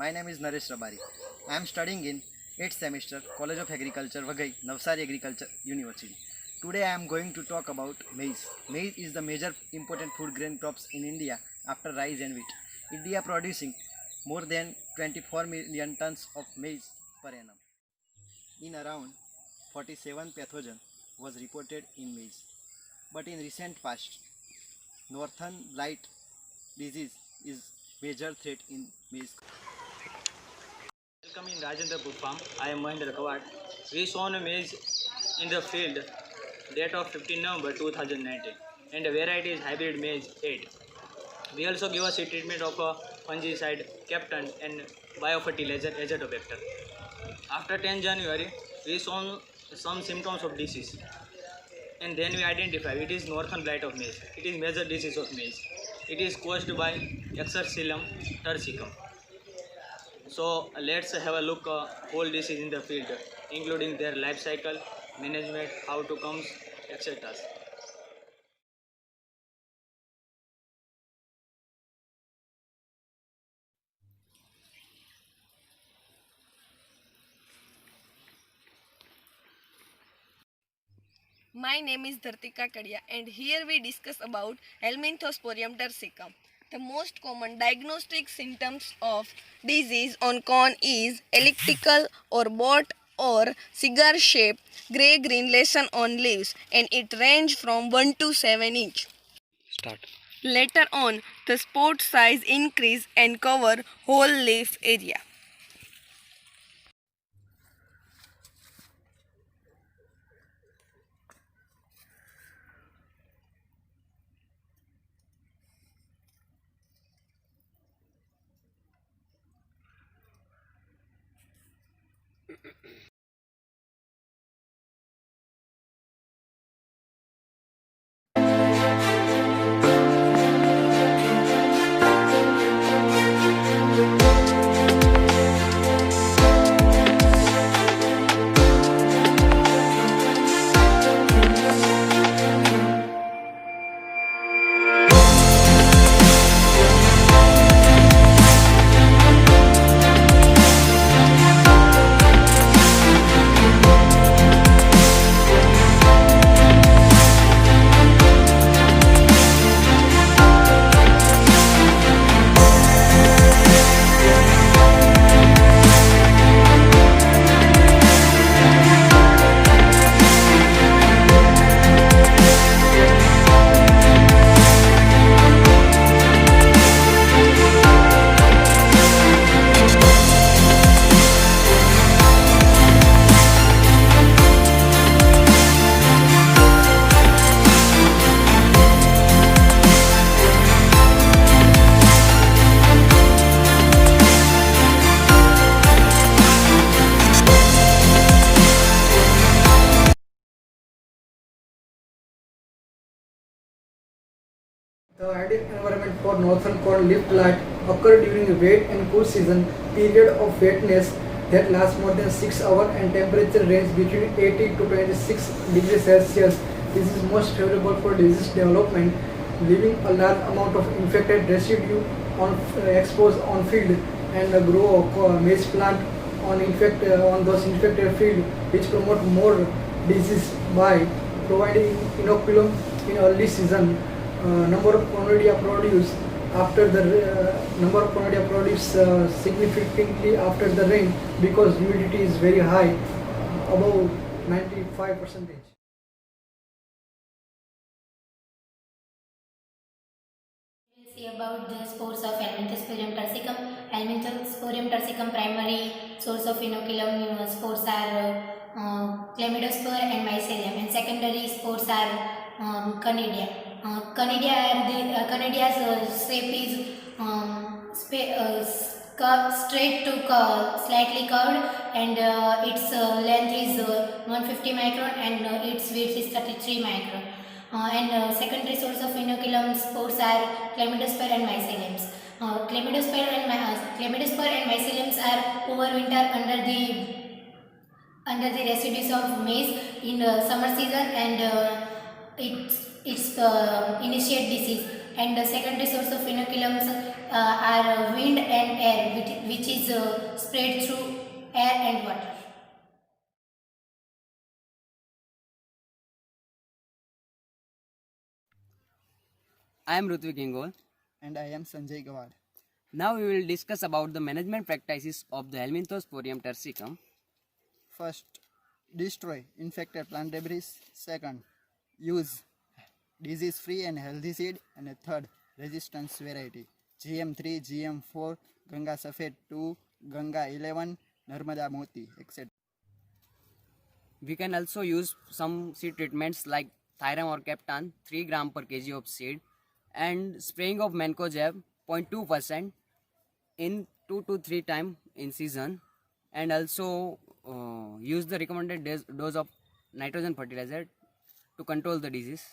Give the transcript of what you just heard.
My name is Naresh Rabari. I am studying in 8th semester, College of Agriculture, Vagai, Navsari Agriculture University. Today I am going to talk about maize. Maize is the major important food grain crops in India after rice and wheat. India producing more than 24 million tons of maize per annum. In around 47 pathogen was reported in maize. But in recent past, northern blight disease is major threat in maize. Welcome in Rajendrapur farm. I am Mahendra Kawad. We sown maize in the field date of 15 November 2019 and the variety is hybrid maize 8. We also give a seed treatment of a fungicide Captain and biofertilizer Azotobacter. After 10 January, we saw some symptoms of disease and then we identify it is northern blight of maize. It is major disease of maize. It is caused by Exarcillum tursicum. So let's have a look whole disease in the field, including their life cycle, management, how to comes, etc. My name is Dhartika Kadia and here we discuss about Helminthosporium tursicum. The most common diagnostic symptoms of disease on corn is elliptical or bot or cigar shaped grey-green lesion on leaves and it range from 1 to 7 inch. Start. Later on, the spot size increase and cover whole leaf area. The ideal environment for northern corn leaf blight occur during a wet and cool season period of wetness that lasts more than 6 hours and temperature range between 80 to 26 degrees Celsius. This is most favorable for disease development, leaving a large amount of infected residue exposed on field and grow maize plant on those infected field, which promote more disease by providing inoculum in early season. Number of Conidia produced after the number of Conidia produced significantly after the rain because humidity is very high, above 95%. We'll see about the spores of Helminthosporium tursicum. Helminthosporium tursicum primary source of inoculum spores are Chlamydospore and Mycelium, and secondary spores are Conidia. Conidia's shape is straight to slightly curved, and its length is 150 micron and its width is 33 micron. And secondary source of inoculum spores are Chlamydospore and Mycelium. Chlamydospore and Mycelium are overwinter under the residues of maize in summer season, and it's initiate disease, And the secondary source of inoculums are wind and air, which is spread through air and water. I am Rutvik Ingol. And I am Sanjay Gawad. Now we will discuss about the management practices of the Helminthosporium persicum. First, destroy infected plant debris. Second, use disease-free and healthy seed. And third, resistance variety. GM3, GM4, Ganga Safed 2, Ganga 11, Narmada Moti, etc. We can also use some seed treatments like Thyram or Captan 3 gram per kg of seed and spraying of Mancozeb 0.2% in 2 to 3 times in season, and also use the recommended dose of nitrogen fertilizer to control the disease.